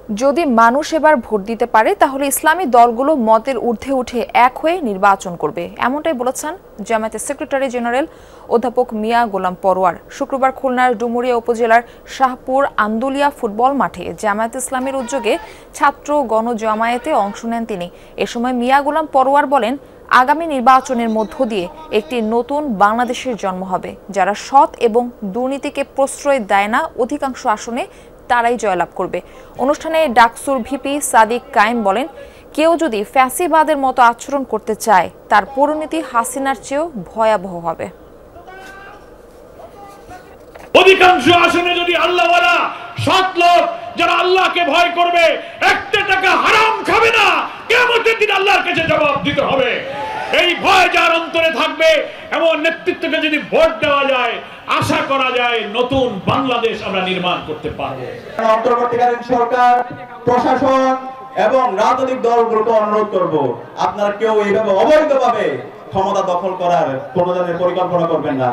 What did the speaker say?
যদি মানুষ এবার ভোট দিতে পারে তাহলে ইসলামী দলগুলো মতের ঊর্ধ্বে উঠে এক হয়ে নির্বাচন করবে, এমনটাই বলেছেন জামায়াতের সেক্রেটারি জেনারেল অধ্যাপক মিয়া গোলাম পরোয়ার। শুক্রবার খুলনার ডুমুরিয়া উপজেলার শাহপুর আন্দুলিয়া ফুটবল মাঠে জামায়াত ইসলামীর উদ্যোগে ছাত্র গণজামায়াতে অংশ নেন তিনি। এ সময় মিয়া গোলাম পরোয়ার বলেন, আগামী নির্বাচনের মধ্য দিয়ে একটি নতুন বাংলাদেশের জন্ম হবে। যারা সৎ এবং দুর্নীতিকে প্রশ্রয় দেয় না, অধিকাংশ আসনে তারাই জয়লাভ করবে। অনুষ্ঠানে ডাকসুর ভিপি সাদিক কায়েম বলেন, কেউ যদি ফ্যাসিবাদের মতো আচরণ করতে চায় তার পরিণতি হাসিনার চেয়েও ভয়াবহ হবে। অধিকাংশ আসনে যদি আল্লাহওয়ালা সৎ লোক যারা আল্লাহকে ভয় করবে, একটা টাকা হারাম খাবে না, কিয়ামতের দিন আল্লাহর কাছে জবাব দিতে হবে। এই ভয় যার অন্তরে থাকবে, এমন নেতৃত্বকে যদি ভোট দেওয়া যায়, আশা করা যায় নতুন বাংলাদেশ আমরা নির্মাণ করতে পারবো। অন্তর্বর্তীকালীন সরকার, প্রশাসন এবং রাজনৈতিক দলগুলোকে অনুরোধ করব, আপনারা কেউ এইভাবে অবৈধভাবে ক্ষমতা দখল করার কোনো ধরনের পরিকল্পনা করবেন না।